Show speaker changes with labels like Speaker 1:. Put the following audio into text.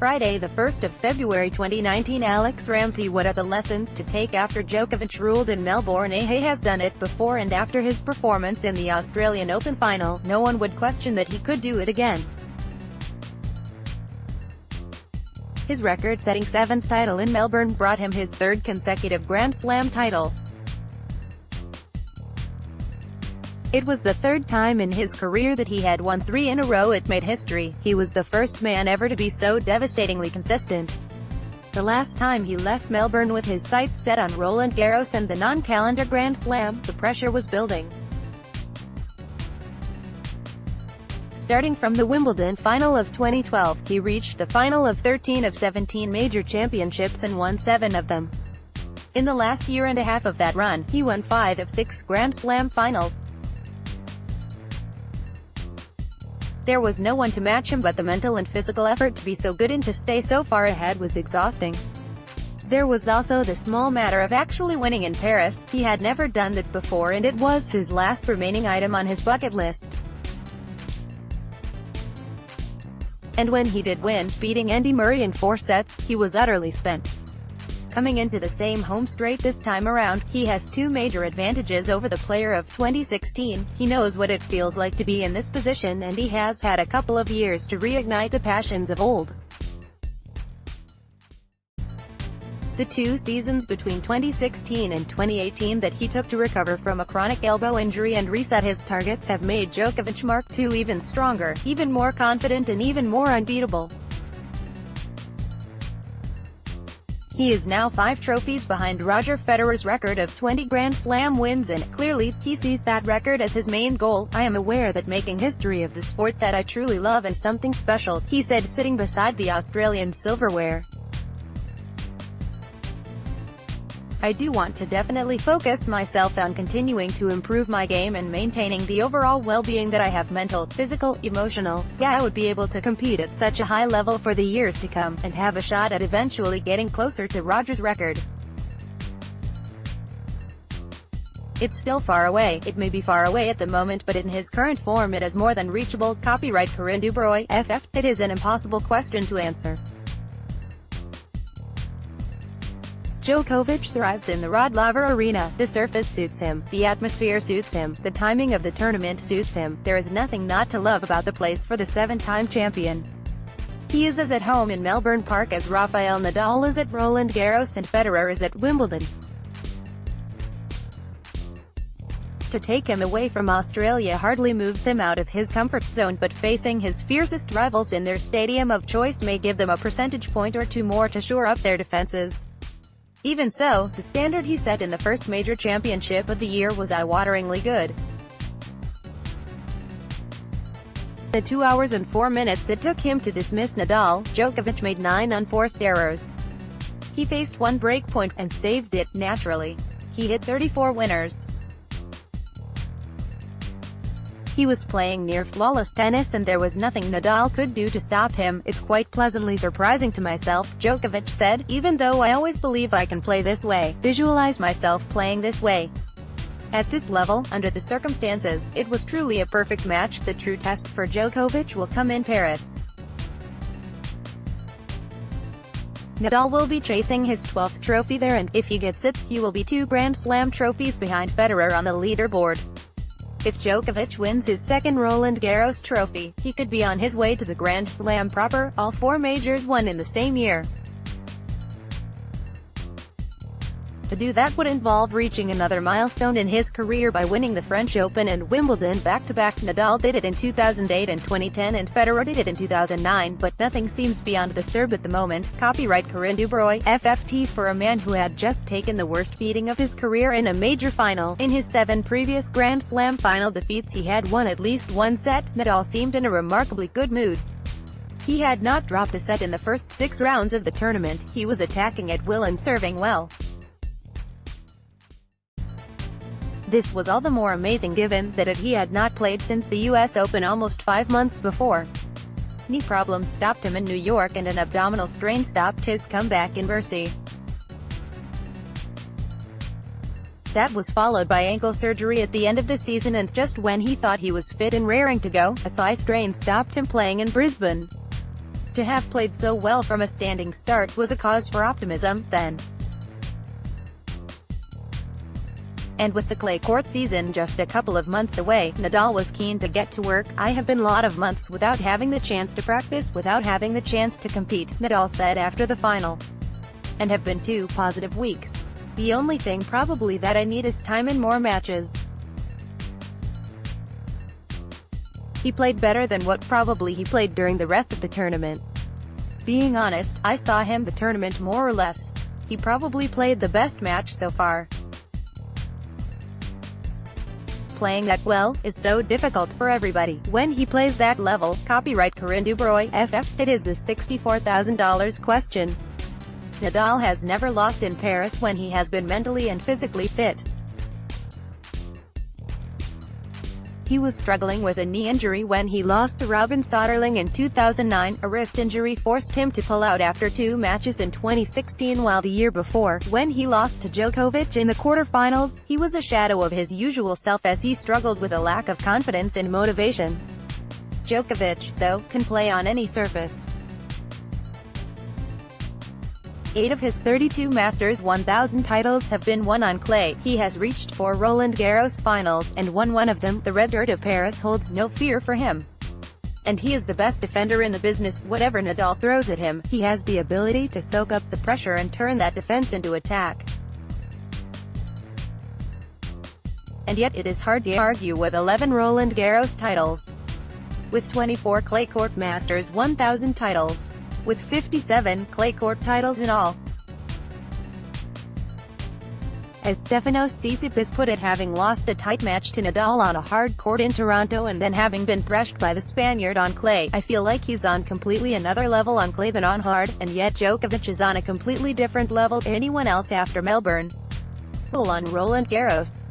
Speaker 1: Friday, the 1st of February 2019. Alix RamsayWhat are the lessons to take after Djokovic ruled in Melbourne? He has done it before, and after his performance in the Australian Open final, no one would question that he could do it again. His record-setting 7th title in Melbourne brought him his 3rd consecutive Grand Slam title. It was the 3rd time in his career that he had won 3 in a row. It made history. He was the first man ever to be so devastatingly consistent. The last time he left Melbourne with his sights set on Roland-Garros and the non-calendar Grand Slam, the pressure was building. Starting from the Wimbledon final of 2012, he reached the final of 13 of 17 major championships and won 7 of them. In the last year and a half of that run, he won 5 of 6 Grand Slam finals. There was no one to match him, but the mental and physical effort to be so good and to stay so far ahead was exhausting. There was also the small matter of actually winning in Paris. He had never done that before, and it was his last remaining item on his bucket list. And when he did win, beating Andy Murray in 4 sets, he was utterly spent. Coming into the same home straight this time around, he has 2 major advantages over the player of 2016. He knows what it feels like to be in this position, and he has had a couple of years to reignite the passions of old. The 2 seasons between 2016 and 2018 that he took to recover from a chronic elbow injury and reset his targets have made Djokovic Mark II even stronger, even more confident, and even more unbeatable. He is now 5 trophies behind Roger Federer's record of 20 Grand Slam wins, and, clearly, he sees that record as his main goal. "I am aware that making history of the sport that I truly love is something special," he said, sitting beside the Australian silverware. "I do want to definitely focus myself on continuing to improve my game and maintaining the overall well-being that I have, mental, physical, emotional, so I would be able to compete at such a high level for the years to come, and have a shot at eventually getting closer to Roger's record. It's still far away. It may be far away at the moment, but in his current form it is more than reachable." Copyright Corinne Dubroy, FF. It is an impossible question to answer. Djokovic thrives in the Rod Laver Arena. The surface suits him. The atmosphere suits him. The timing of the tournament suits him. There is nothing not to love about the place for the 7-time champion. He is as at home in Melbourne Park as Rafael Nadal is at Roland-Garros and Federer is at Wimbledon. To take him away from Australia hardly moves him out of his comfort zone, but facing his fiercest rivals in their stadium of choice may give them a percentage point or 2 more to shore up their defenses. Even so, the standard he set in the first major championship of the year was eye-wateringly good. The 2 hours and 4 minutes it took him to dismiss Nadal, Djokovic made 9 unforced errors. He faced 1 break point, and saved it, naturally. He hit 34 winners. He was playing near flawless tennis, and there was nothing Nadal could do to stop him. "It's quite pleasantly surprising to myself," Djokovic said, "even though I always believe I can play this way, visualize myself playing this way. At this level, under the circumstances, it was truly a perfect match." The true test for Djokovic will come in Paris. Nadal will be chasing his 12th trophy there, and, if he gets it, he will be 2 Grand Slam trophies behind Federer on the leaderboard. If Djokovic wins his 2nd Roland-Garros trophy, he could be on his way to the Grand Slam proper, all 4 majors won in the same year. To do that would involve reaching another milestone in his career by winning the French Open and Wimbledon back-to-back. Nadal did it in 2008 and 2010, and Federer did it in 2009, but nothing seems beyond the Serb at the moment. Copyright Corinne Dubroy, FFT. For a man who had just taken the worst beating of his career in a major final, in his 7 previous Grand Slam final defeats he had won at least 1 set, Nadal seemed in a remarkably good mood. He had not dropped a set in the first 6 rounds of the tournament. He was attacking at will and serving well. This was all the more amazing given that he had not played since the US Open almost 5 months before. Knee problems stopped him in New York, and an abdominal strain stopped his comeback in Bercy. That was followed by ankle surgery at the end of the season, and just when he thought he was fit and raring to go, a thigh strain stopped him playing in Brisbane. To have played so well from a standing start was a cause for optimism, then. And with the clay court season just a couple of months away, Nadal was keen to get to work. "I have been a lot of months without having the chance to practice, without having the chance to compete," Nadal said after the final. "And have been 2 positive weeks. The only thing probably that I need is time and more matches." He played better than what probably he played during the rest of the tournament. "Being honest, I saw him the tournament more or less. He probably played the best match so far. Playing that well is so difficult for everybody when he plays that level." Copyright Corinne Dubroy, FF. It is the $64,000 question. Nadal has never lost in Paris when he has been mentally and physically fit. He was struggling with a knee injury when he lost to Robin Soderling in 2009. A wrist injury forced him to pull out after 2 matches in 2016, while the year before, when he lost to Djokovic in the quarterfinals, he was a shadow of his usual self as he struggled with a lack of confidence and motivation. Djokovic, though, can play on any surface. 8 of his 32 Masters 1000 titles have been won on clay. He has reached 4 Roland-Garros finals, and won one of them. The red dirt of Paris holds no fear for him. And he is the best defender in the business. Whatever Nadal throws at him, he has the ability to soak up the pressure and turn that defense into attack. And yet it is hard to argue with 11 Roland-Garros titles. With 24 clay court Masters 1000 titles. With 57 clay court titles in all. As Stefanos Tsitsipas put it, having lost a tight match to Nadal on a hard court in Toronto and then having been thrashed by the Spaniard on clay, "I feel like he's on completely another level on clay than on hard, and yet Djokovic is on a completely different level to anyone else after Melbourne. On Roland-Garros."